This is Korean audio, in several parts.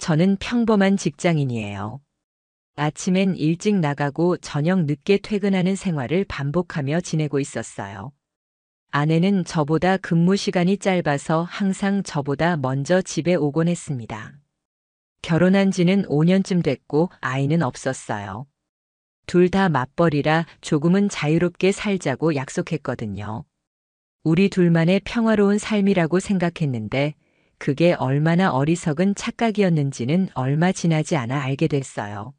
저는 평범한 직장인이에요. 아침엔 일찍 나가고 저녁 늦게 퇴근하는 생활을 반복하며 지내고 있었어요. 아내는 저보다 근무 시간이 짧아서 항상 저보다 먼저 집에 오곤 했습니다. 결혼한 지는 5년쯤 됐고 아이는 없었어요. 둘 다 맞벌이라 조금은 자유롭게 살자고 약속했거든요. 우리 둘만의 평화로운 삶이라고 생각했는데 그게 얼마나 어리석은 착각이었는지는 얼마 지나지 않아 알게 됐어요.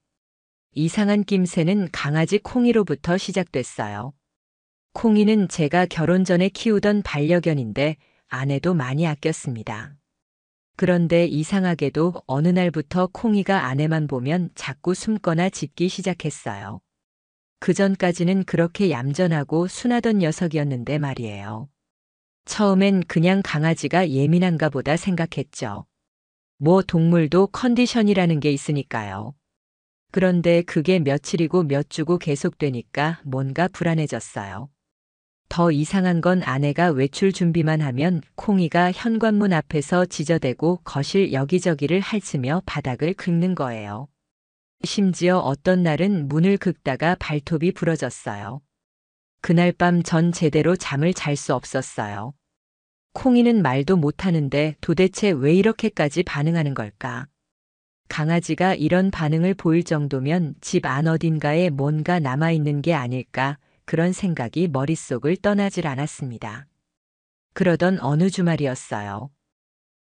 이상한 낌새는 강아지 콩이로부터 시작됐어요. 콩이는 제가 결혼 전에 키우던 반려견인데 아내도 많이 아꼈습니다. 그런데 이상하게도 어느 날부터 콩이가 아내만 보면 자꾸 숨거나 짖기 시작했어요. 그전까지는 그렇게 얌전하고 순하던 녀석이었는데 말이에요. 처음엔 그냥 강아지가 예민한가 보다 생각했죠. 뭐 동물도 컨디션이라는 게 있으니까요. 그런데 그게 며칠이고 몇 주고 계속되니까 뭔가 불안해졌어요. 더 이상한 건 아내가 외출 준비만 하면 콩이가 현관문 앞에서 지저대고 거실 여기저기를 핥으며 바닥을 긁는 거예요. 심지어 어떤 날은 문을 긁다가 발톱이 부러졌어요. 그날 밤 전 제대로 잠을 잘 수 없었어요. 콩이는 말도 못하는데 도대체 왜 이렇게까지 반응하는 걸까? 강아지가 이런 반응을 보일 정도면 집 안 어딘가에 뭔가 남아있는 게 아닐까 그런 생각이 머릿속을 떠나질 않았습니다. 그러던 어느 주말이었어요.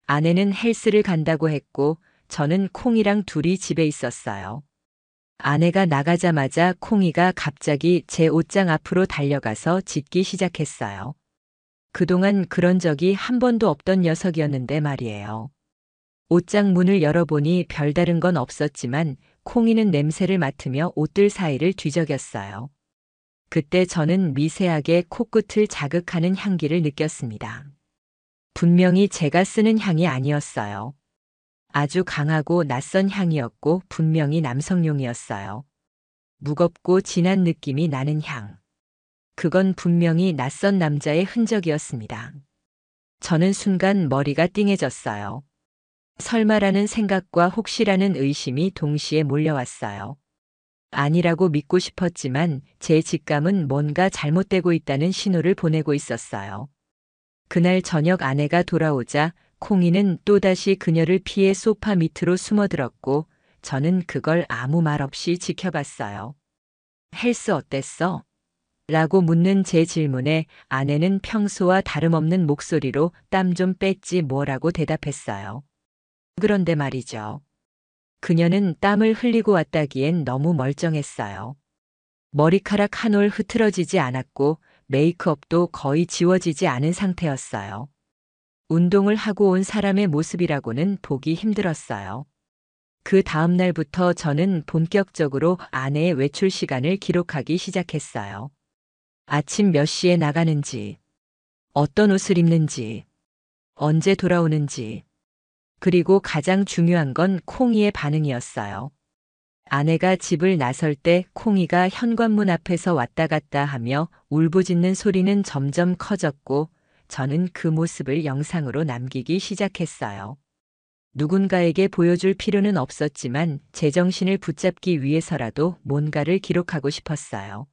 아내는 헬스를 간다고 했고 저는 콩이랑 둘이 집에 있었어요. 아내가 나가자마자 콩이가 갑자기 제 옷장 앞으로 달려가서 짖기 시작했어요. 그동안 그런 적이 한 번도 없던 녀석이었는데 말이에요. 옷장 문을 열어보니 별다른 건 없었지만 콩이는 냄새를 맡으며 옷들 사이를 뒤적였어요. 그때 저는 미세하게 코끝을 자극하는 향기를 느꼈습니다. 분명히 제가 쓰는 향이 아니었어요. 아주 강하고 낯선 향이었고 분명히 남성용이었어요. 무겁고 진한 느낌이 나는 향. 그건 분명히 낯선 남자의 흔적이었습니다. 저는 순간 머리가 띵해졌어요. 설마라는 생각과 혹시라는 의심이 동시에 몰려왔어요. 아니라고 믿고 싶었지만 제 직감은 뭔가 잘못되고 있다는 신호를 보내고 있었어요. 그날 저녁 아내가 돌아오자 콩이는 또다시 그녀를 피해 소파 밑으로 숨어들었고 저는 그걸 아무 말 없이 지켜봤어요. 헬스 어땠어? 라고 묻는 제 질문에 아내는 평소와 다름없는 목소리로 땀 좀 뺐지 뭐라고 대답했어요. 그런데 말이죠. 그녀는 땀을 흘리고 왔다기엔 너무 멀쩡했어요. 머리카락 한 올 흐트러지지 않았고 메이크업도 거의 지워지지 않은 상태였어요. 운동을 하고 온 사람의 모습이라고는 보기 힘들었어요. 그 다음 날부터 저는 본격적으로 아내의 외출 시간을 기록하기 시작했어요. 아침 몇 시에 나가는지, 어떤 옷을 입는지, 언제 돌아오는지, 그리고 가장 중요한 건 콩이의 반응이었어요. 아내가 집을 나설 때 콩이가 현관문 앞에서 왔다 갔다 하며 울부짖는 소리는 점점 커졌고 저는 그 모습을 영상으로 남기기 시작했어요. 누군가에게 보여줄 필요는 없었지만 제정신을 붙잡기 위해서라도 뭔가를 기록하고 싶었어요.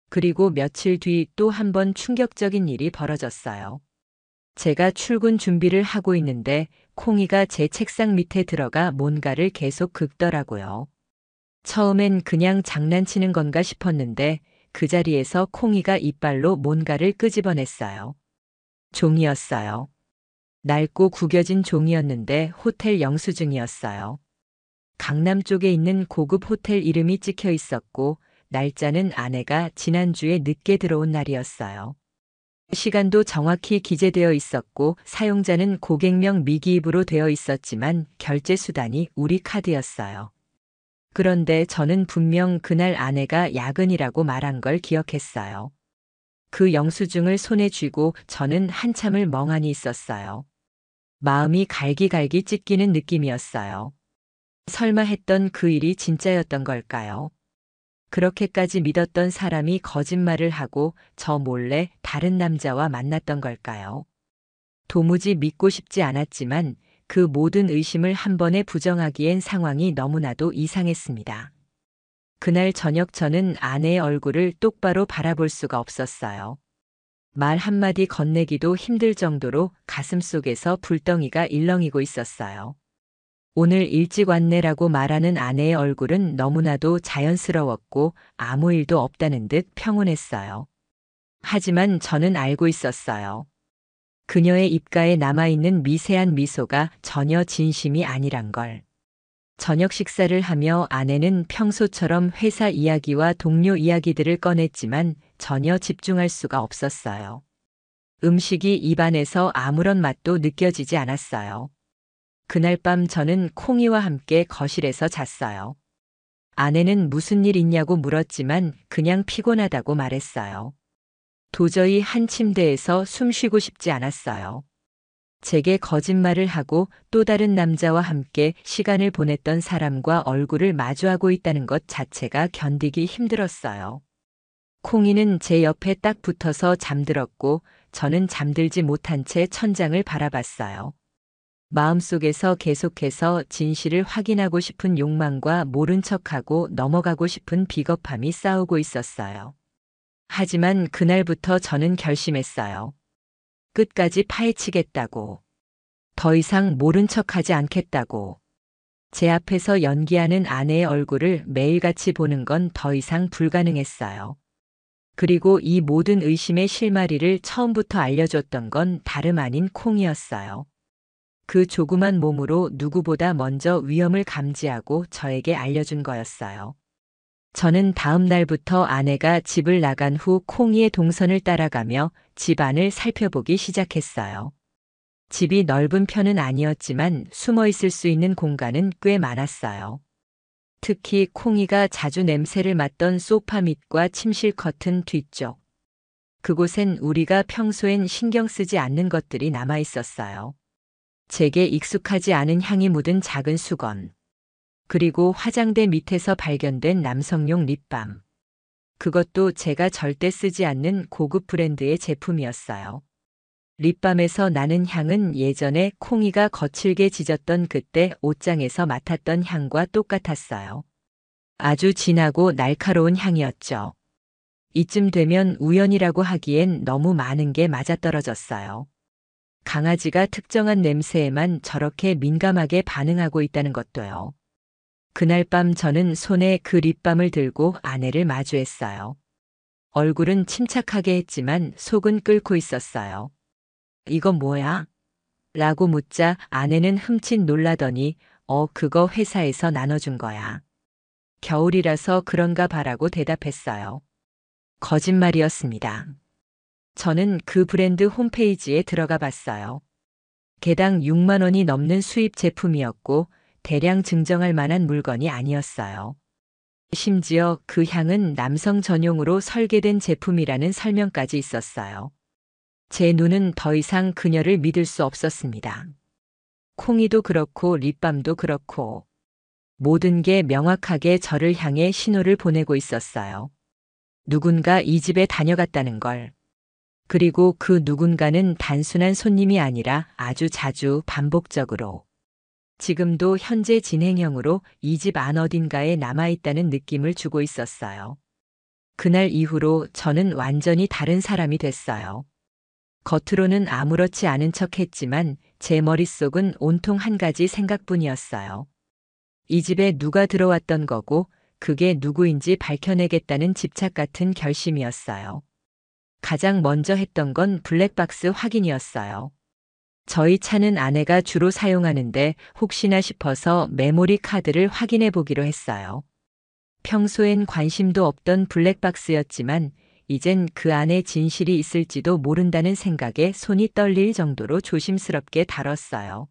그리고 며칠 뒤 또 한 번 충격적인 일이 벌어졌어요. 제가 출근 준비를 하고 있는데 콩이가 제 책상 밑에 들어가 뭔가를 계속 긁더라고요. 처음엔 그냥 장난치는 건가 싶었는데 그 자리에서 콩이가 이빨로 뭔가를 끄집어냈어요. 종이였어요. 낡고 구겨진 종이였는데 호텔 영수증이었어요. 강남 쪽에 있는 고급 호텔 이름이 찍혀 있었고 날짜는 아내가 지난주에 늦게 들어온 날이었어요. 시간도 정확히 기재되어 있었고 사용자는 고객명 미기입으로 되어 있었지만 결제 수단이 우리 카드였어요. 그런데 저는 분명 그날 아내가 야근이라고 말한 걸 기억했어요. 그 영수증을 손에 쥐고 저는 한참을 멍하니 있었어요. 마음이 갈기갈기 찢기는 느낌이었어요. 설마 했던 그 일이 진짜였던 걸까요? 그렇게까지 믿었던 사람이 거짓말을 하고 저 몰래 다른 남자와 만났던 걸까요? 도무지 믿고 싶지 않았지만 그 모든 의심을 한 번에 부정하기엔 상황이 너무나도 이상했습니다. 그날 저녁 저는 아내의 얼굴을 똑바로 바라볼 수가 없었어요. 말 한마디 건네기도 힘들 정도로 가슴속에서 불덩이가 일렁이고 있었어요. 오늘 일찍 왔네라고 말하는 아내의 얼굴은 너무나도 자연스러웠고 아무 일도 없다는 듯 평온했어요. 하지만 저는 알고 있었어요. 그녀의 입가에 남아있는 미세한 미소가 전혀 진심이 아니란 걸. 저녁 식사를 하며 아내는 평소처럼 회사 이야기와 동료 이야기들을 꺼냈지만 전혀 집중할 수가 없었어요. 음식이 입안에서 아무런 맛도 느껴지지 않았어요. 그날 밤 저는 콩이와 함께 거실에서 잤어요. 아내는 무슨 일 있냐고 물었지만 그냥 피곤하다고 말했어요. 도저히 한 침대에서 숨 쉬고 싶지 않았어요. 제게 거짓말을 하고 또 다른 남자와 함께 시간을 보냈던 사람과 얼굴을 마주하고 있다는 것 자체가 견디기 힘들었어요. 콩이는 제 옆에 딱 붙어서 잠들었고 저는 잠들지 못한 채 천장을 바라봤어요. 마음속에서 계속해서 진실을 확인하고 싶은 욕망과 모른 척하고 넘어가고 싶은 비겁함이 싸우고 있었어요. 하지만 그날부터 저는 결심했어요. 끝까지 파헤치겠다고. 더 이상 모른 척하지 않겠다고. 제 앞에서 연기하는 아내의 얼굴을 매일같이 보는 건 더 이상 불가능했어요. 그리고 이 모든 의심의 실마리를 처음부터 알려줬던 건 다름 아닌 콩이었어요. 그 조그만 몸으로 누구보다 먼저 위험을 감지하고 저에게 알려준 거였어요. 저는 다음 날부터 아내가 집을 나간 후 콩이의 동선을 따라가며 집 안을 살펴보기 시작했어요. 집이 넓은 편은 아니었지만 숨어 있을 수 있는 공간은 꽤 많았어요. 특히 콩이가 자주 냄새를 맡던 소파 밑과 침실 커튼 뒤쪽. 그곳엔 우리가 평소엔 신경 쓰지 않는 것들이 남아 있었어요. 제게 익숙하지 않은 향이 묻은 작은 수건. 그리고 화장대 밑에서 발견된 남성용 립밤. 그것도 제가 절대 쓰지 않는 고급 브랜드의 제품이었어요. 립밤에서 나는 향은 예전에 콩이가 거칠게 지졌던 그때 옷장에서 맡았던 향과 똑같았어요. 아주 진하고 날카로운 향이었죠. 이쯤 되면 우연이라고 하기엔 너무 많은 게 맞아떨어졌어요. 강아지가 특정한 냄새에만 저렇게 민감하게 반응하고 있다는 것도요. 그날 밤 저는 손에 그 립밤을 들고 아내를 마주했어요. 얼굴은 침착하게 했지만 속은 끓고 있었어요. 이건 뭐야? 라고 묻자 아내는 흠칫 놀라더니 그거 회사에서 나눠준 거야. 겨울이라서 그런가 봐라고 대답했어요. 거짓말이었습니다. 저는 그 브랜드 홈페이지에 들어가 봤어요. 개당 6만 원이 넘는 수입 제품이었고 대량 증정할 만한 물건이 아니었어요. 심지어 그 향은 남성 전용으로 설계된 제품이라는 설명까지 있었어요. 제 눈은 더 이상 그녀를 믿을 수 없었습니다. 콩이도 그렇고 립밤도 그렇고 모든 게 명확하게 저를 향해 신호를 보내고 있었어요. 누군가 이 집에 다녀갔다는 걸. 그리고 그 누군가는 단순한 손님이 아니라 아주 자주 반복적으로. 지금도 현재 진행형으로 이 집 안 어딘가에 남아있다는 느낌을 주고 있었어요. 그날 이후로 저는 완전히 다른 사람이 됐어요. 겉으로는 아무렇지 않은 척 했지만 제 머릿속은 온통 한 가지 생각뿐이었어요. 이 집에 누가 들어왔던 거고 그게 누구인지 밝혀내겠다는 집착 같은 결심이었어요. 가장 먼저 했던 건 블랙박스 확인이었어요. 저희 차는 아내가 주로 사용하는데 혹시나 싶어서 메모리 카드를 확인해 보기로 했어요. 평소엔 관심도 없던 블랙박스였지만 이젠 그 안에 진실이 있을지도 모른다는 생각에 손이 떨릴 정도로 조심스럽게 다뤘어요.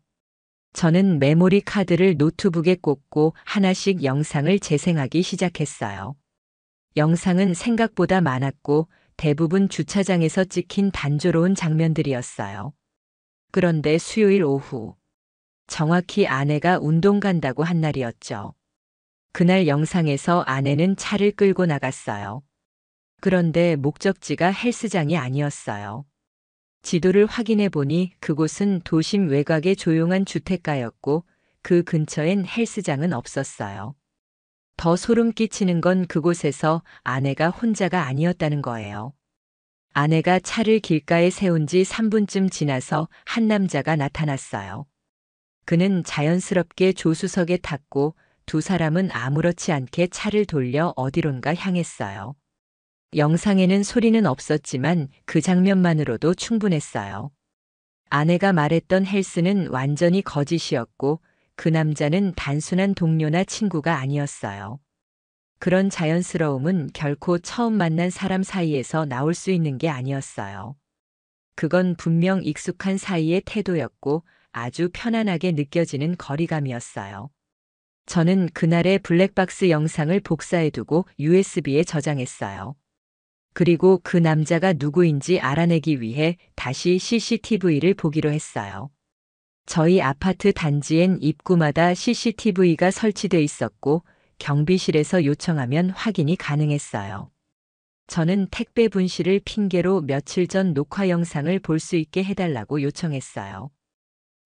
저는 메모리 카드를 노트북에 꽂고 하나씩 영상을 재생하기 시작했어요. 영상은 생각보다 많았고 대부분 주차장에서 찍힌 단조로운 장면들이었어요. 그런데 수요일 오후, 정확히 아내가 운동 간다고 한 날이었죠. 그날 영상에서 아내는 차를 끌고 나갔어요. 그런데 목적지가 헬스장이 아니었어요. 지도를 확인해 보니 그곳은 도심 외곽의 조용한 주택가였고 그 근처엔 헬스장은 없었어요. 더 소름 끼치는 건 그곳에서 아내가 혼자가 아니었다는 거예요. 아내가 차를 길가에 세운 지 3분쯤 지나서 한 남자가 나타났어요. 그는 자연스럽게 조수석에 탔고 두 사람은 아무렇지 않게 차를 돌려 어디론가 향했어요. 영상에는 소리는 없었지만 그 장면만으로도 충분했어요. 아내가 말했던 헬스는 완전히 거짓이었고 그 남자는 단순한 동료나 친구가 아니었어요. 그런 자연스러움은 결코 처음 만난 사람 사이에서 나올 수 있는 게 아니었어요. 그건 분명 익숙한 사이의 태도였고 아주 편안하게 느껴지는 거리감이었어요. 저는 그날의 블랙박스 영상을 복사해두고 USB에 저장했어요. 그리고 그 남자가 누구인지 알아내기 위해 다시 CCTV를 보기로 했어요. 저희 아파트 단지엔 입구마다 CCTV가 설치돼 있었고 경비실에서 요청하면 확인이 가능했어요. 저는 택배 분실을 핑계로 며칠 전 녹화 영상을 볼 수 있게 해달라고 요청했어요.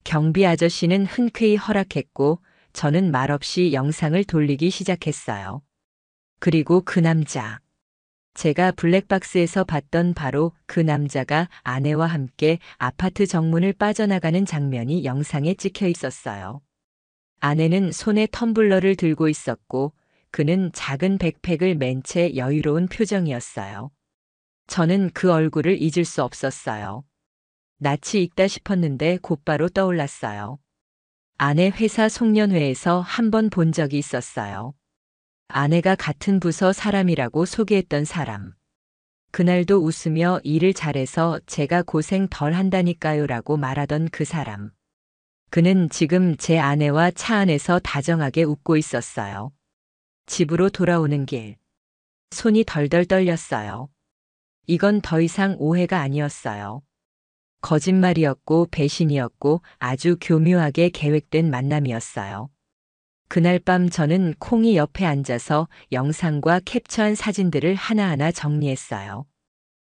경비 아저씨는 흔쾌히 허락했고 저는 말없이 영상을 돌리기 시작했어요. 그리고 그 남자. 제가 블랙박스에서 봤던 바로 그 남자가 아내와 함께 아파트 정문을 빠져나가는 장면이 영상에 찍혀 있었어요. 아내는 손에 텀블러를 들고 있었고 그는 작은 백팩을 맨 채 여유로운 표정이었어요. 저는 그 얼굴을 잊을 수 없었어요. 낯이 익다 싶었는데 곧바로 떠올랐어요. 아내 회사 송년회에서 한 번 본 적이 있었어요. 아내가 같은 부서 사람이라고 소개했던 사람. 그날도 웃으며 일을 잘해서 제가 고생 덜 한다니까요 라고 말하던 그 사람. 그는 지금 제 아내와 차 안에서 다정하게 웃고 있었어요. 집으로 돌아오는 길. 손이 덜덜 떨렸어요. 이건 더 이상 오해가 아니었어요. 거짓말이었고 배신이었고 아주 교묘하게 계획된 만남이었어요. 그날 밤 저는 콩이 옆에 앉아서 영상과 캡처한 사진들을 하나하나 정리했어요.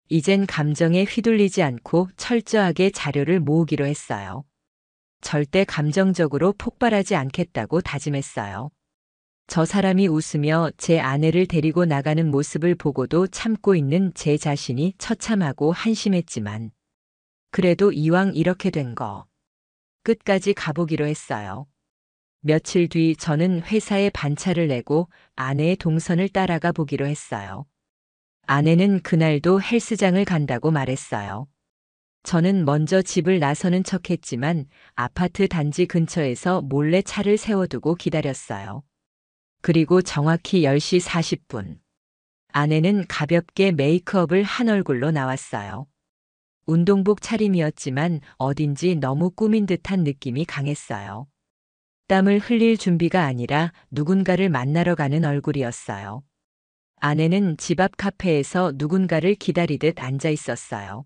이젠 감정에 휘둘리지 않고 철저하게 자료를 모으기로 했어요. 절대 감정적으로 폭발하지 않겠다고 다짐했어요. 저 사람이 웃으며 제 아내를 데리고 나가는 모습을 보고도 참고 있는 제 자신이 처참하고 한심했지만 그래도 이왕 이렇게 된 거 끝까지 가보기로 했어요. 며칠 뒤 저는 회사에 반차를 내고 아내의 동선을 따라가 보기로 했어요. 아내는 그날도 헬스장을 간다고 말했어요. 저는 먼저 집을 나서는 척했지만 아파트 단지 근처에서 몰래 차를 세워두고 기다렸어요. 그리고 정확히 10시 40분. 아내는 가볍게 메이크업을 한 얼굴로 나왔어요. 운동복 차림이었지만 어딘지 너무 꾸민 듯한 느낌이 강했어요. 땀을 흘릴 준비가 아니라 누군가를 만나러 가는 얼굴이었어요. 아내는 집 앞 카페에서 누군가를 기다리듯 앉아 있었어요.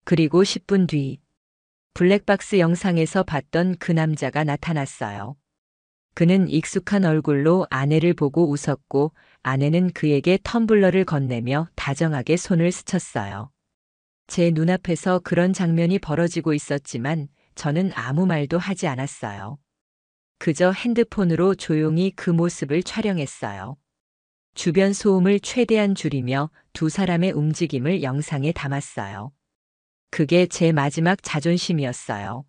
그리고 10분 뒤, 블랙박스 영상에서 봤던 그 남자가 나타났어요. 그는 익숙한 얼굴로 아내를 보고 웃었고 아내는 그에게 텀블러를 건네며 다정하게 손을 스쳤어요. 제 눈앞에서 그런 장면이 벌어지고 있었지만 저는 아무 말도 하지 않았어요. 그저 핸드폰으로 조용히 그 모습을 촬영했어요. 주변 소음을 최대한 줄이며 두 사람의 움직임을 영상에 담았어요. 그게 제 마지막 자존심이었어요.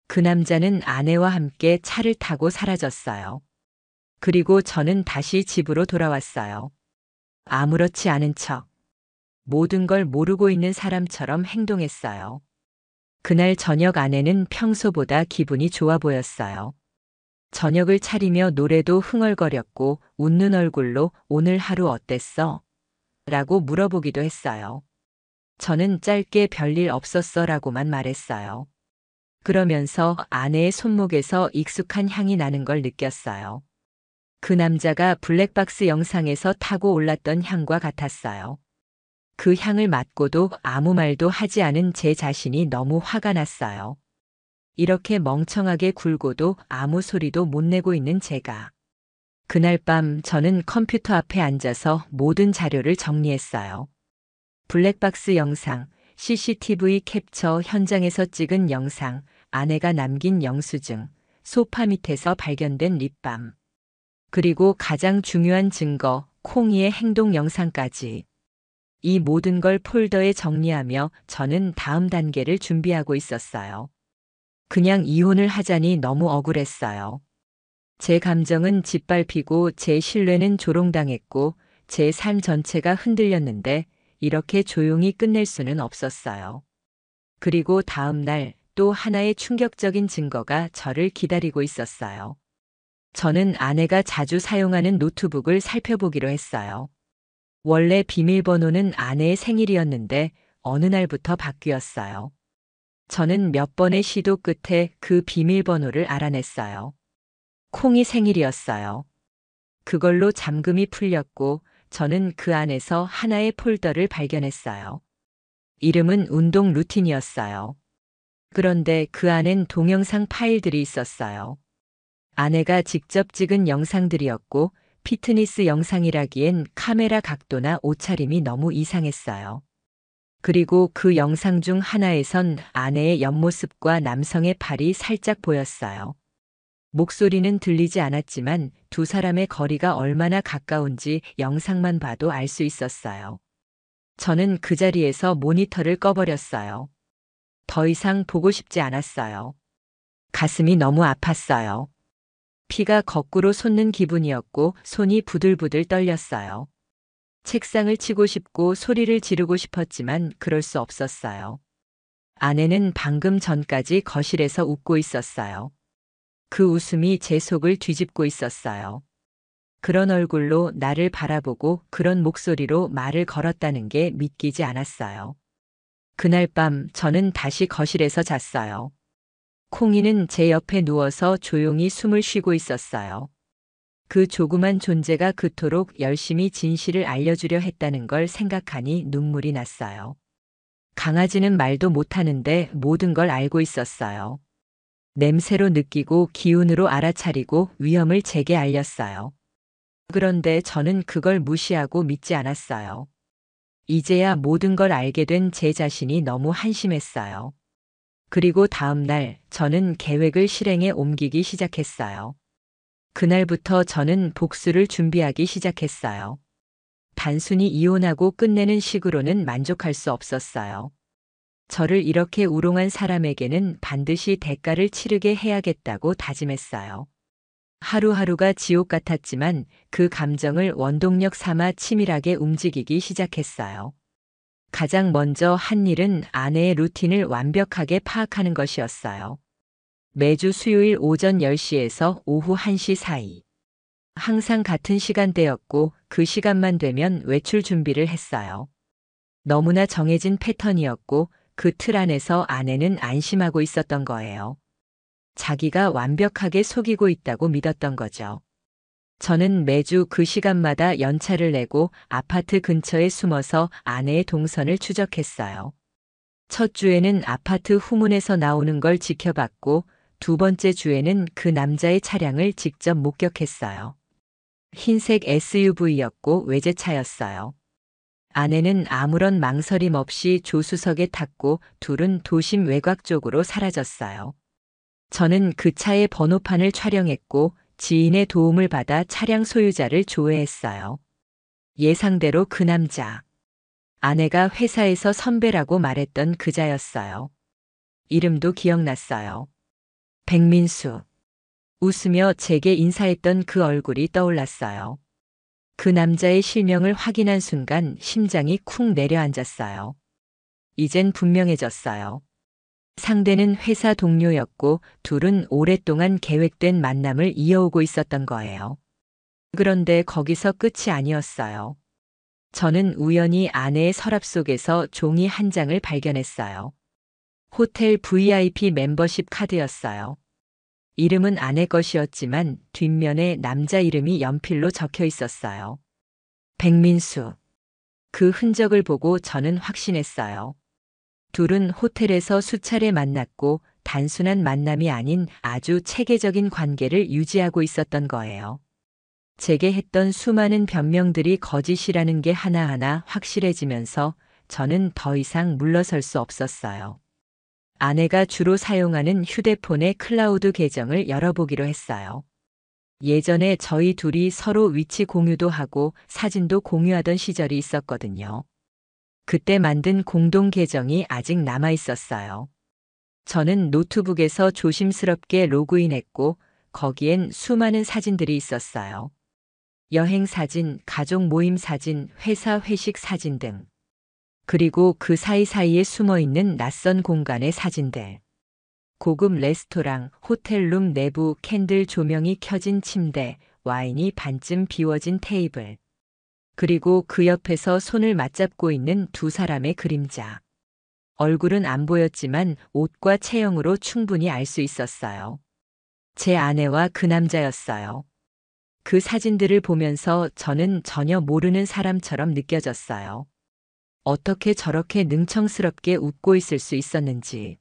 그 남자는 아내와 함께 차를 타고 사라졌어요. 그리고 저는 다시 집으로 돌아왔어요. 아무렇지 않은 척. 모든 걸 모르고 있는 사람처럼 행동했어요. 그날 저녁 아내는 평소보다 기분이 좋아 보였어요. 저녁을 차리며 노래도 흥얼거렸고 웃는 얼굴로 오늘 하루 어땠어? 라고 물어보기도 했어요. 저는 짧게 별일 없었어 라고만 말했어요. 그러면서 아내의 손목에서 익숙한 향이 나는 걸 느꼈어요. 그 남자가 블랙박스 영상에서 타고 올랐던 향과 같았어요. 그 향을 맡고도 아무 말도 하지 않은 제 자신이 너무 화가 났어요. 이렇게 멍청하게 굴고도 아무 소리도 못 내고 있는 제가. 그날 밤 저는 컴퓨터 앞에 앉아서 모든 자료를 정리했어요. 블랙박스 영상, CCTV 캡처 현장에서 찍은 영상, 아내가 남긴 영수증, 소파 밑에서 발견된 립밤. 그리고 가장 중요한 증거, 콩이의 행동 영상까지. 이 모든 걸 폴더에 정리하며 저는 다음 단계를 준비하고 있었어요. 그냥 이혼을 하자니 너무 억울했어요. 제 감정은 짓밟히고 제 신뢰는 조롱당했고 제 삶 전체가 흔들렸는데 이렇게 조용히 끝낼 수는 없었어요. 그리고 다음 날 또 하나의 충격적인 증거가 저를 기다리고 있었어요. 저는 아내가 자주 사용하는 노트북을 살펴보기로 했어요. 원래 비밀번호는 아내의 생일이었는데 어느 날부터 바뀌었어요. 저는 몇 번의 시도 끝에 그 비밀번호를 알아냈어요. 콩이 생일이었어요. 그걸로 잠금이 풀렸고 저는 그 안에서 하나의 폴더를 발견했어요. 이름은 운동 루틴이었어요. 그런데 그 안엔 동영상 파일들이 있었어요. 아내가 직접 찍은 영상들이었고 피트니스 영상이라기엔 카메라 각도나 옷차림이 너무 이상했어요. 그리고 그 영상 중 하나에선 아내의 옆모습과 남성의 팔이 살짝 보였어요. 목소리는 들리지 않았지만 두 사람의 거리가 얼마나 가까운지 영상만 봐도 알 수 있었어요. 저는 그 자리에서 모니터를 꺼버렸어요. 더 이상 보고 싶지 않았어요. 가슴이 너무 아팠어요. 피가 거꾸로 솟는 기분이었고 손이 부들부들 떨렸어요. 책상을 치고 싶고 소리를 지르고 싶었지만 그럴 수 없었어요. 아내는 방금 전까지 거실에서 웃고 있었어요. 그 웃음이 제 속을 뒤집고 있었어요. 그런 얼굴로 나를 바라보고 그런 목소리로 말을 걸었다는 게 믿기지 않았어요. 그날 밤 저는 다시 거실에서 잤어요. 콩이는 제 옆에 누워서 조용히 숨을 쉬고 있었어요. 그 조그만 존재가 그토록 열심히 진실을 알려주려 했다는 걸 생각하니 눈물이 났어요. 강아지는 말도 못하는데 모든 걸 알고 있었어요. 냄새로 느끼고 기운으로 알아차리고 위험을 제게 알렸어요. 그런데 저는 그걸 무시하고 믿지 않았어요. 이제야 모든 걸 알게 된 제 자신이 너무 한심했어요. 그리고 다음 날 저는 계획을 실행에 옮기기 시작했어요. 그날부터 저는 복수를 준비하기 시작했어요. 단순히 이혼하고 끝내는 식으로는 만족할 수 없었어요. 저를 이렇게 우롱한 사람에게는 반드시 대가를 치르게 해야겠다고 다짐했어요. 하루하루가 지옥 같았지만 그 감정을 원동력 삼아 치밀하게 움직이기 시작했어요. 가장 먼저 한 일은 아내의 루틴을 완벽하게 파악하는 것이었어요. 매주 수요일 오전 10시에서 오후 1시 사이. 항상 같은 시간대였고 그 시간만 되면 외출 준비를 했어요. 너무나 정해진 패턴이었고 그 틀 안에서 아내는 안심하고 있었던 거예요. 자기가 완벽하게 속이고 있다고 믿었던 거죠. 저는 매주 그 시간마다 연차를 내고 아파트 근처에 숨어서 아내의 동선을 추적했어요. 첫 주에는 아파트 후문에서 나오는 걸 지켜봤고 두 번째 주에는 그 남자의 차량을 직접 목격했어요. 흰색 SUV였고 외제차였어요. 아내는 아무런 망설임 없이 조수석에 탔고 둘은 도심 외곽 쪽으로 사라졌어요. 저는 그 차의 번호판을 촬영했고 지인의 도움을 받아 차량 소유자를 조회했어요. 예상대로 그 남자. 아내가 회사에서 선배라고 말했던 그자였어요. 이름도 기억났어요. 백민수. 웃으며 제게 인사했던 그 얼굴이 떠올랐어요. 그 남자의 실명을 확인한 순간 심장이 쿵 내려앉았어요. 이젠 분명해졌어요. 상대는 회사 동료였고 둘은 오랫동안 계획된 만남을 이어오고 있었던 거예요. 그런데 거기서 끝이 아니었어요. 저는 우연히 아내의 서랍 속에서 종이 한 장을 발견했어요. 호텔 VIP 멤버십 카드였어요. 이름은 아내 것이었지만 뒷면에 남자 이름이 연필로 적혀 있었어요. 백민수. 그 흔적을 보고 저는 확신했어요. 둘은 호텔에서 수차례 만났고 단순한 만남이 아닌 아주 체계적인 관계를 유지하고 있었던 거예요. 제게 했던 수많은 변명들이 거짓이라는 게 하나하나 확실해지면서 저는 더 이상 물러설 수 없었어요. 아내가 주로 사용하는 휴대폰의 클라우드 계정을 열어보기로 했어요. 예전에 저희 둘이 서로 위치 공유도 하고 사진도 공유하던 시절이 있었거든요. 그때 만든 공동 계정이 아직 남아 있었어요. 저는 노트북에서 조심스럽게 로그인했고 거기엔 수많은 사진들이 있었어요. 여행 사진, 가족 모임 사진, 회사 회식 사진 등. 그리고 그 사이사이에 숨어 있는 낯선 공간의 사진들. 고급 레스토랑, 호텔룸 내부 캔들 조명이 켜진 침대, 와인이 반쯤 비워진 테이블. 그리고 그 옆에서 손을 맞잡고 있는 두 사람의 그림자. 얼굴은 안 보였지만 옷과 체형으로 충분히 알 수 있었어요. 제 아내와 그 남자였어요. 그 사진들을 보면서 저는 전혀 모르는 사람처럼 느껴졌어요. 어떻게 저렇게 능청스럽게 웃고 있을 수 있었는지.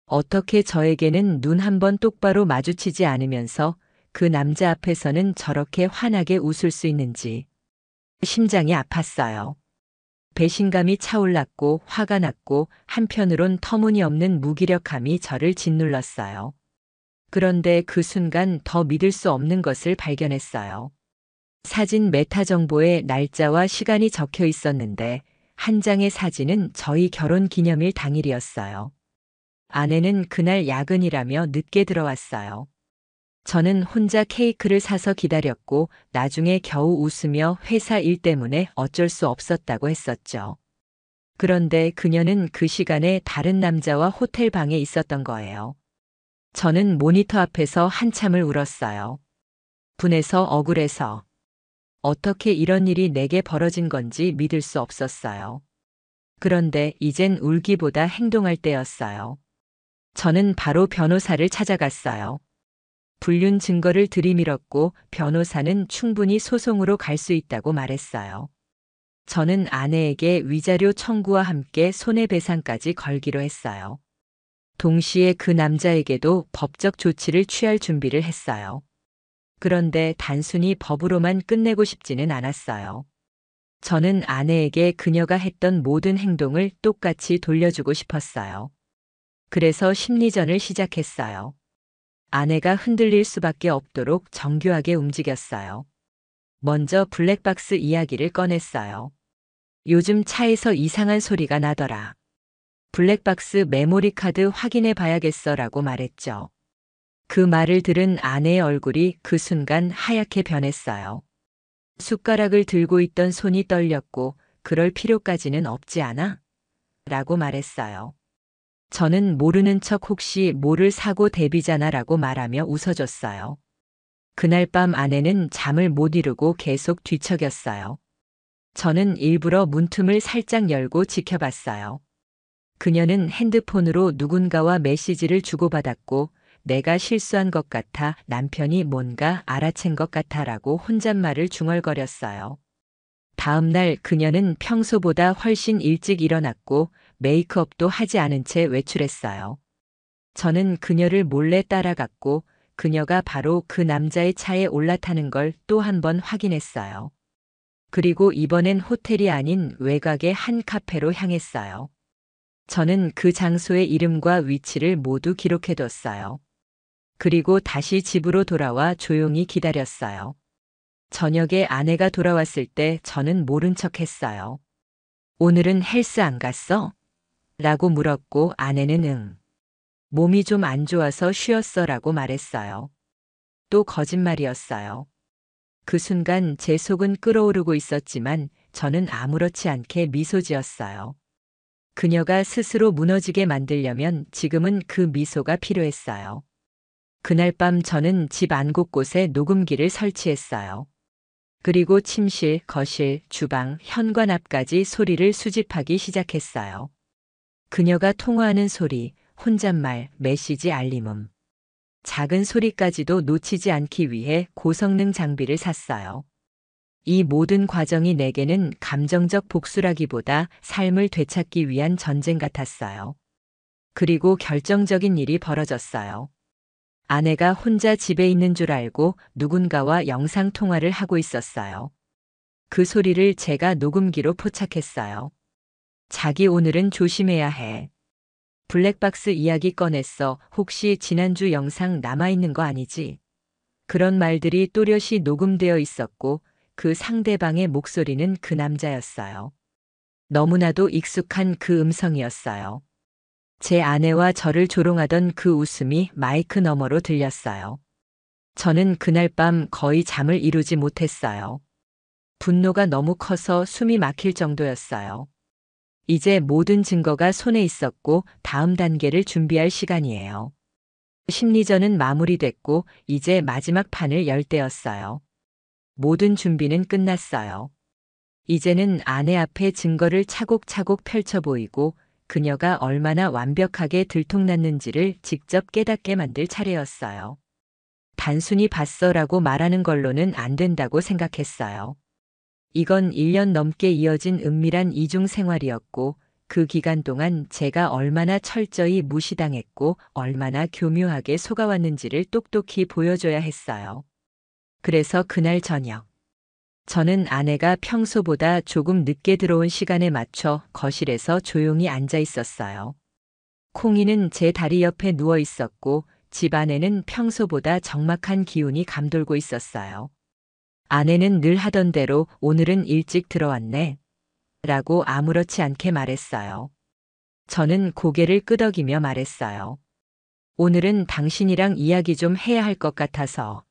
어떻게 저에게는 눈 한 번 똑바로 마주치지 않으면서 그 남자 앞에서는 저렇게 환하게 웃을 수 있는지. 심장이 아팠어요. 배신감이 차올랐고 화가 났고 한편으론 터무니없는 무기력함이 저를 짓눌렀어요. 그런데 그 순간 더 믿을 수 없는 것을 발견했어요. 사진 메타 정보에 날짜와 시간이 적혀 있었는데 한 장의 사진은 저희 결혼 기념일 당일이었어요. 아내는 그날 야근이라며 늦게 들어왔어요. 저는 혼자 케이크를 사서 기다렸고 나중에 겨우 웃으며 회사 일 때문에 어쩔 수 없었다고 했었죠. 그런데 그녀는 그 시간에 다른 남자와 호텔 방에 있었던 거예요. 저는 모니터 앞에서 한참을 울었어요. 분해서 억울해서. 어떻게 이런 일이 내게 벌어진 건지 믿을 수 없었어요. 그런데 이젠 울기보다 행동할 때였어요. 저는 바로 변호사를 찾아갔어요. 불륜 증거를 들이밀었고 변호사는 충분히 소송으로 갈 수 있다고 말했어요. 저는 아내에게 위자료 청구와 함께 손해배상까지 걸기로 했어요. 동시에 그 남자에게도 법적 조치를 취할 준비를 했어요. 그런데 단순히 법으로만 끝내고 싶지는 않았어요. 저는 아내에게 그녀가 했던 모든 행동을 똑같이 돌려주고 싶었어요. 그래서 심리전을 시작했어요. 아내가 흔들릴 수밖에 없도록 정교하게 움직였어요. 먼저 블랙박스 이야기를 꺼냈어요. 요즘 차에서 이상한 소리가 나더라. 블랙박스 메모리 카드 확인해 봐야겠어 라고 말했죠. 그 말을 들은 아내의 얼굴이 그 순간 하얗게 변했어요. 숟가락을 들고 있던 손이 떨렸고 그럴 필요까지는 없지 않아? 라고 말했어요. 저는 모르는 척 혹시 모를 사고 대비잖아 라고 말하며 웃어줬어요. 그날 밤 아내는 잠을 못 이루고 계속 뒤척였어요. 저는 일부러 문틈을 살짝 열고 지켜봤어요. 그녀는 핸드폰으로 누군가와 메시지를 주고받았고 내가 실수한 것 같아 남편이 뭔가 알아챈 것 같아라고 혼잣말을 중얼거렸어요. 다음 날 그녀는 평소보다 훨씬 일찍 일어났고 메이크업도 하지 않은 채 외출했어요. 저는 그녀를 몰래 따라갔고 그녀가 바로 그 남자의 차에 올라타는 걸 또 한 번 확인했어요. 그리고 이번엔 호텔이 아닌 외곽의 한 카페로 향했어요. 저는 그 장소의 이름과 위치를 모두 기록해뒀어요. 그리고 다시 집으로 돌아와 조용히 기다렸어요. 저녁에 아내가 돌아왔을 때 저는 모른 척 했어요. 오늘은 헬스 안 갔어? 라고 물었고 아내는 응. 몸이 좀 안 좋아서 쉬었어 라고 말했어요. 또 거짓말이었어요. 그 순간 제 속은 끓어오르고 있었지만 저는 아무렇지 않게 미소 지었어요. 그녀가 스스로 무너지게 만들려면 지금은 그 미소가 필요했어요. 그날 밤 저는 집 안 곳곳에 녹음기를 설치했어요. 그리고 침실, 거실, 주방, 현관 앞까지 소리를 수집하기 시작했어요. 그녀가 통화하는 소리, 혼잣말, 메시지 알림음. 작은 소리까지도 놓치지 않기 위해 고성능 장비를 샀어요. 이 모든 과정이 내게는 감정적 복수라기보다 삶을 되찾기 위한 전쟁 같았어요. 그리고 결정적인 일이 벌어졌어요. 아내가 혼자 집에 있는 줄 알고 누군가와 영상통화를 하고 있었어요. 그 소리를 제가 녹음기로 포착했어요. 자기 오늘은 조심해야 해. 블랙박스 이야기 꺼냈어. 혹시 지난주 영상 남아있는 거 아니지? 그런 말들이 또렷이 녹음되어 있었고 그 상대방의 목소리는 그 남자였어요. 너무나도 익숙한 그 음성이었어요. 제 아내와 저를 조롱하던 그 웃음이 마이크 너머로 들렸어요. 저는 그날 밤 거의 잠을 이루지 못했어요. 분노가 너무 커서 숨이 막힐 정도였어요. 이제 모든 증거가 손에 있었고 다음 단계를 준비할 시간이에요. 심리전은 마무리됐고 이제 마지막 판을 열 때였어요. 모든 준비는 끝났어요. 이제는 아내 앞에 증거를 차곡차곡 펼쳐 보이고 그녀가 얼마나 완벽하게 들통났는지를 직접 깨닫게 만들 차례였어요. 단순히 봤어라고 말하는 걸로는 안 된다고 생각했어요. 이건 1년 넘게 이어진 은밀한 이중 생활이었고 그 기간 동안 제가 얼마나 철저히 무시당했고 얼마나 교묘하게 속아왔는지를 똑똑히 보여줘야 했어요. 그래서 그날 저녁, 저는 아내가 평소보다 조금 늦게 들어온 시간에 맞춰 거실에서 조용히 앉아 있었어요. 콩이는 제 다리 옆에 누워 있었고 집 안에는 평소보다 적막한 기운이 감돌고 있었어요. 아내는 늘 하던 대로 오늘은 일찍 들어왔네. 라고 아무렇지 않게 말했어요. 저는 고개를 끄덕이며 말했어요. 오늘은 당신이랑 이야기 좀 해야 할 것 같아서.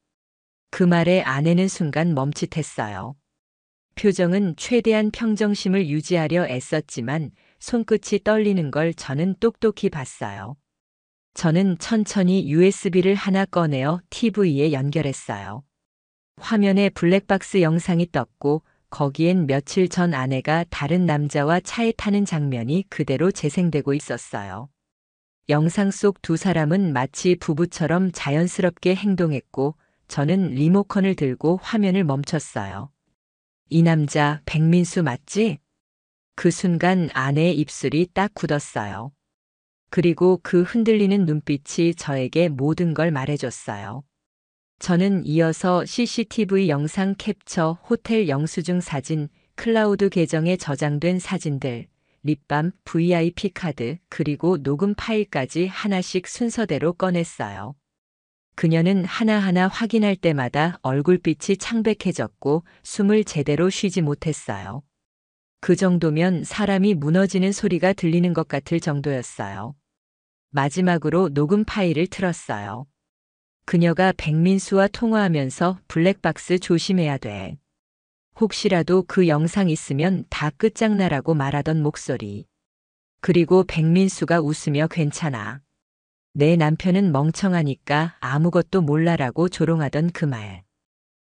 그 말에 아내는 순간 멈칫했어요. 표정은 최대한 평정심을 유지하려 애썼지만 손끝이 떨리는 걸 저는 똑똑히 봤어요. 저는 천천히 USB를 하나 꺼내어 TV에 연결했어요. 화면에 블랙박스 영상이 떴고 거기엔 며칠 전 아내가 다른 남자와 차에 타는 장면이 그대로 재생되고 있었어요. 영상 속 두 사람은 마치 부부처럼 자연스럽게 행동했고 저는 리모컨을 들고 화면을 멈췄어요. 이 남자 백민수 맞지? 그 순간 아내의 입술이 딱 굳었어요. 그리고 그 흔들리는 눈빛이 저에게 모든 걸 말해줬어요. 저는 이어서 CCTV 영상 캡처, 호텔 영수증 사진, 클라우드 계정에 저장된 사진들, 립밤, VIP 카드, 그리고 녹음 파일까지 하나씩 순서대로 꺼냈어요. 그녀는 하나하나 확인할 때마다 얼굴빛이 창백해졌고 숨을 제대로 쉬지 못했어요. 그 정도면 사람이 무너지는 소리가 들리는 것 같을 정도였어요. 마지막으로 녹음 파일을 틀었어요. 그녀가 백민수와 통화하면서 블랙박스 조심해야 돼. 혹시라도 그 영상 있으면 다 끝장나라고 말하던 목소리. 그리고 백민수가 웃으며 괜찮아. 내 남편은 멍청하니까 아무것도 몰라라고 조롱하던 그 말.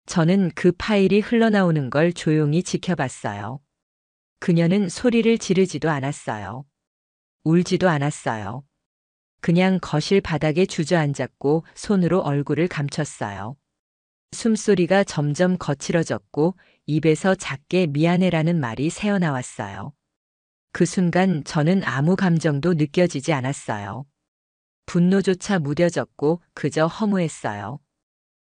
저는 그 파일이 흘러나오는 걸 조용히 지켜봤어요. 그녀는 소리를 지르지도 않았어요. 울지도 않았어요. 그냥 거실 바닥에 주저앉았고 손으로 얼굴을 감췄어요. 숨소리가 점점 거칠어졌고 입에서 작게 미안해라는 말이 새어나왔어요. 그 순간 저는 아무 감정도 느껴지지 않았어요. 분노조차 무뎌졌고 그저 허무했어요.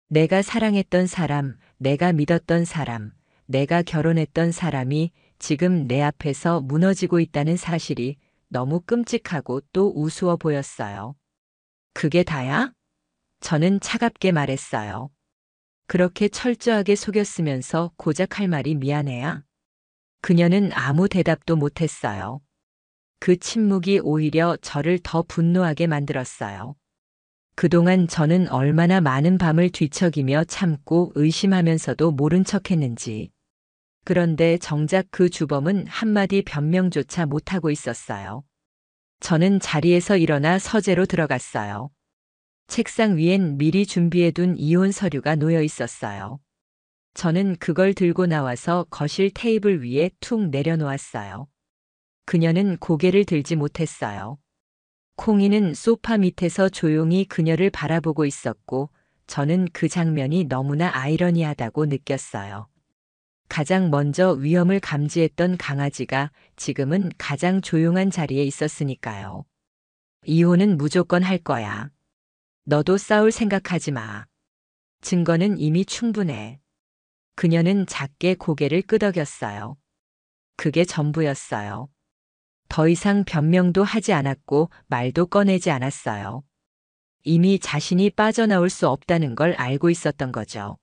내가 사랑했던 사람, 내가 믿었던 사람, 내가 결혼했던 사람이 지금 내 앞에서 무너지고 있다는 사실이 너무 끔찍하고 또 우스워 보였어요. 그게 다야? 저는 차갑게 말했어요. 그렇게 철저하게 속였으면서 고작 할 말이 미안해야? 그녀는 아무 대답도 못했어요. 그 침묵이 오히려 저를 더 분노하게 만들었어요. 그동안 저는 얼마나 많은 밤을 뒤척이며 참고 의심하면서도 모른 척했는지. 그런데 정작 그 주범은 한마디 변명조차 못하고 있었어요. 저는 자리에서 일어나 서재로 들어갔어요. 책상 위엔 미리 준비해둔 이혼 서류가 놓여 있었어요. 저는 그걸 들고 나와서 거실 테이블 위에 툭 내려놓았어요. 그녀는 고개를 들지 못했어요. 콩이는 소파 밑에서 조용히 그녀를 바라보고 있었고 저는 그 장면이 너무나 아이러니하다고 느꼈어요. 가장 먼저 위험을 감지했던 강아지가 지금은 가장 조용한 자리에 있었으니까요. 이혼은 무조건 할 거야. 너도 싸울 생각하지 마. 증거는 이미 충분해. 그녀는 작게 고개를 끄덕였어요. 그게 전부였어요. 더 이상 변명도 하지 않았고 말도 꺼내지 않았어요. 이미 자신이 빠져나올 수 없다는 걸 알고 있었던 거죠.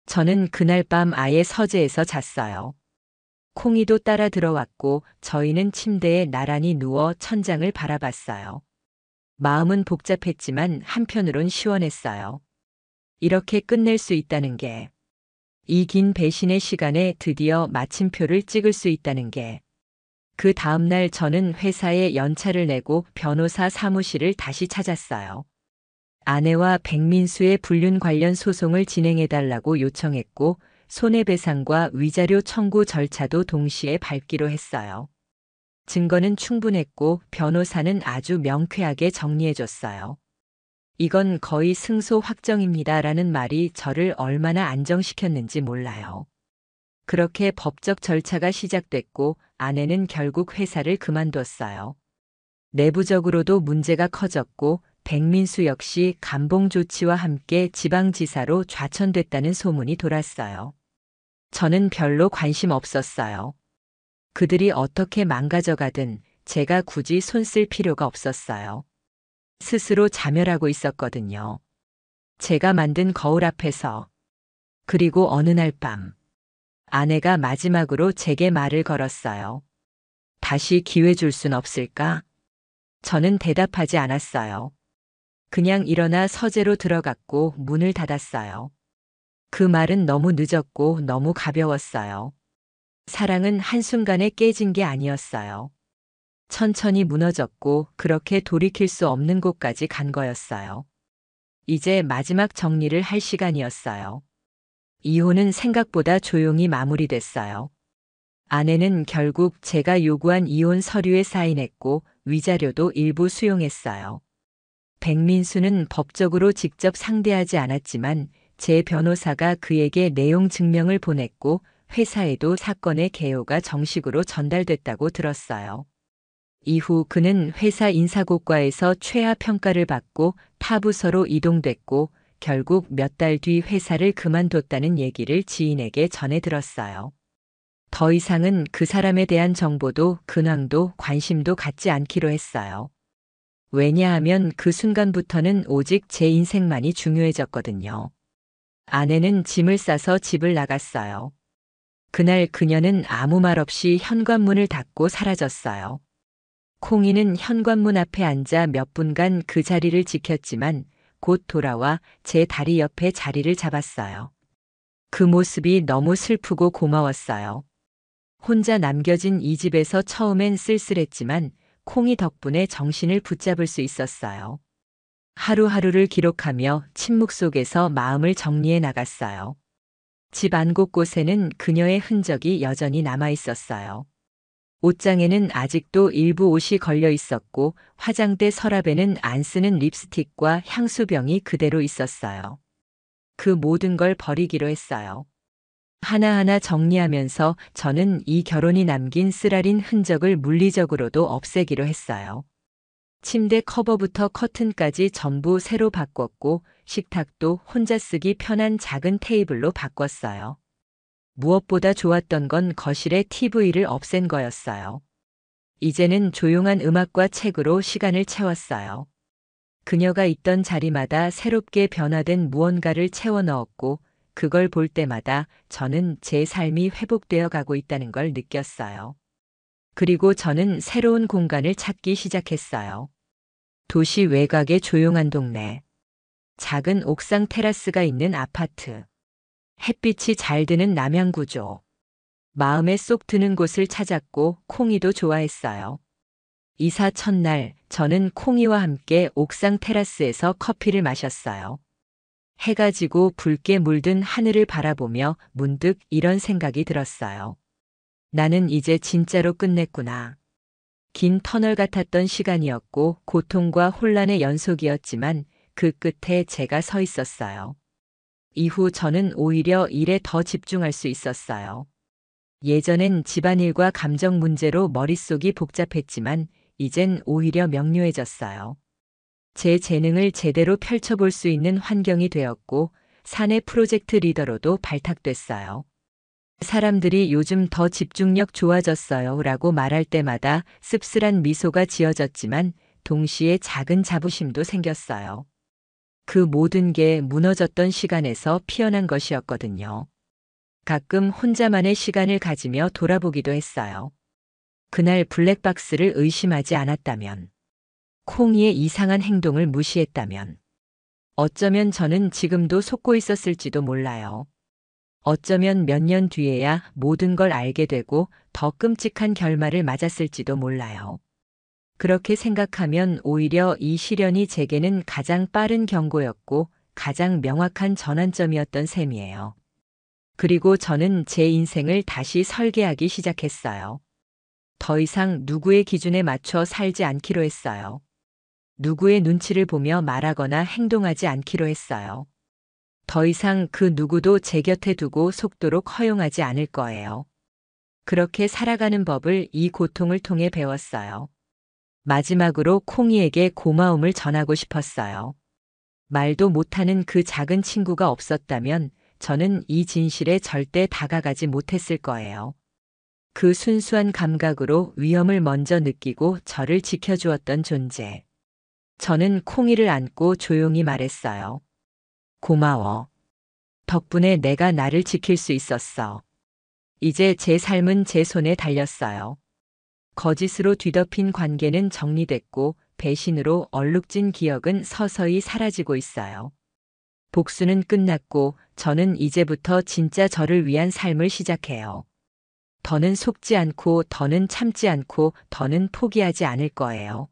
저는 그날 밤 아예 서재에서 잤어요. 콩이도 따라 들어왔고 저희는 침대에 나란히 누워 천장을 바라봤어요. 마음은 복잡했지만 한편으론 시원했어요. 이렇게 끝낼 수 있다는 게, 이 긴 배신의 시간에 드디어 마침표를 찍을 수 있다는 게, 그 다음날 저는 회사에 연차를 내고 변호사 사무실을 다시 찾았어요. 아내와 백민수의 불륜 관련 소송을 진행해달라고 요청했고 손해배상과 위자료 청구 절차도 동시에 밟기로 했어요. 증거는 충분했고 변호사는 아주 명쾌하게 정리해줬어요. 이건 거의 승소 확정입니다라는 말이 저를 얼마나 안정시켰는지 몰라요. 그렇게 법적 절차가 시작됐고 아내는 결국 회사를 그만뒀어요. 내부적으로도 문제가 커졌고 백민수 역시 감봉 조치와 함께 지방지사로 좌천됐다는 소문이 돌았어요. 저는 별로 관심 없었어요. 그들이 어떻게 망가져가든 제가 굳이 손쓸 필요가 없었어요. 스스로 자멸하고 있었거든요. 제가 만든 거울 앞에서. 그리고 어느 날 밤, 아내가 마지막으로 제게 말을 걸었어요. 다시 기회 줄 순 없을까? 저는 대답하지 않았어요. 그냥 일어나 서재로 들어갔고 문을 닫았어요. 그 말은 너무 늦었고 너무 가벼웠어요. 사랑은 한순간에 깨진 게 아니었어요. 천천히 무너졌고 그렇게 돌이킬 수 없는 곳까지 간 거였어요. 이제 마지막 정리를 할 시간이었어요. 이혼은 생각보다 조용히 마무리됐어요. 아내는 결국 제가 요구한 이혼 서류에 사인했고 위자료도 일부 수용했어요. 백민수는 법적으로 직접 상대하지 않았지만 제 변호사가 그에게 내용 증명을 보냈고 회사에도 사건의 개요가 정식으로 전달됐다고 들었어요. 이후 그는 회사 인사고과에서 최하 평가를 받고 타 부서로 이동됐고 결국 몇 달 뒤 회사를 그만뒀다는 얘기를 지인에게 전해 들었어요. 더 이상은 그 사람에 대한 정보도 근황도 관심도 갖지 않기로 했어요. 왜냐하면 그 순간부터는 오직 제 인생만이 중요해졌거든요. 아내는 짐을 싸서 집을 나갔어요. 그날 그녀는 아무 말 없이 현관문을 닫고 사라졌어요. 콩이는 현관문 앞에 앉아 몇 분간 그 자리를 지켰지만 곧 돌아와 제 다리 옆에 자리를 잡았어요. 그 모습이 너무 슬프고 고마웠어요. 혼자 남겨진 이 집에서 처음엔 쓸쓸했지만 콩이 덕분에 정신을 붙잡을 수 있었어요. 하루하루를 기록하며 침묵 속에서 마음을 정리해 나갔어요. 집 안 곳곳에는 그녀의 흔적이 여전히 남아 있었어요. 옷장에는 아직도 일부 옷이 걸려 있었고 화장대 서랍에는 안 쓰는 립스틱과 향수병이 그대로 있었어요. 그 모든 걸 버리기로 했어요. 하나하나 정리하면서 저는 이 결혼이 남긴 쓰라린 흔적을 물리적으로도 없애기로 했어요. 침대 커버부터 커튼까지 전부 새로 바꿨고 식탁도 혼자 쓰기 편한 작은 테이블로 바꿨어요. 무엇보다 좋았던 건 거실에 TV를 없앤 거였어요. 이제는 조용한 음악과 책으로 시간을 채웠어요. 그녀가 있던 자리마다 새롭게 변화된 무언가를 채워 넣었고 그걸 볼 때마다 저는 제 삶이 회복되어 가고 있다는 걸 느꼈어요. 그리고 저는 새로운 공간을 찾기 시작했어요. 도시 외곽의 조용한 동네. 작은 옥상 테라스가 있는 아파트. 햇빛이 잘 드는 남향 구조. 마음에 쏙 드는 곳을 찾았고 콩이도 좋아했어요. 이사 첫날 저는 콩이와 함께 옥상 테라스에서 커피를 마셨어요. 해가 지고 붉게 물든 하늘을 바라보며 문득 이런 생각이 들었어요. 나는 이제 진짜로 끝냈구나. 긴 터널 같았던 시간이었고 고통과 혼란의 연속이었지만 그 끝에 제가 서 있었어요. 이후 저는 오히려 일에 더 집중할 수 있었어요. 예전엔 집안일과 감정 문제로 머릿속이 복잡했지만 이젠 오히려 명료해졌어요. 제 재능을 제대로 펼쳐볼 수 있는 환경이 되었고 사내 프로젝트 리더로도 발탁됐어요. 사람들이 요즘 더 집중력 좋아졌어요 라고 말할 때마다 씁쓸한 미소가 지어졌지만 동시에 작은 자부심도 생겼어요. 그 모든 게 무너졌던 시간에서 피어난 것이었거든요. 가끔 혼자만의 시간을 가지며 돌아보기도 했어요. 그날 블랙박스를 의심하지 않았다면, 콩이의 이상한 행동을 무시했다면, 어쩌면 저는 지금도 속고 있었을지도 몰라요. 어쩌면 몇 년 뒤에야 모든 걸 알게 되고 더 끔찍한 결말을 맞았을지도 몰라요. 그렇게 생각하면 오히려 이 시련이 제게는 가장 빠른 경고였고 가장 명확한 전환점이었던 셈이에요. 그리고 저는 제 인생을 다시 설계하기 시작했어요. 더 이상 누구의 기준에 맞춰 살지 않기로 했어요. 누구의 눈치를 보며 말하거나 행동하지 않기로 했어요. 더 이상 그 누구도 제 곁에 두고 속도록 허용하지 않을 거예요. 그렇게 살아가는 법을 이 고통을 통해 배웠어요. 마지막으로 콩이에게 고마움을 전하고 싶었어요. 말도 못하는 그 작은 친구가 없었다면 저는 이 진실에 절대 다가가지 못했을 거예요. 그 순수한 감각으로 위험을 먼저 느끼고 저를 지켜주었던 존재. 저는 콩이를 안고 조용히 말했어요. 고마워. 덕분에 내가 나를 지킬 수 있었어. 이제 제 삶은 제 손에 달렸어요. 거짓으로 뒤덮인 관계는 정리됐고 배신으로 얼룩진 기억은 서서히 사라지고 있어요. 복수는 끝났고 저는 이제부터 진짜 저를 위한 삶을 시작해요. 더는 속지 않고 더는 참지 않고 더는 포기하지 않을 거예요.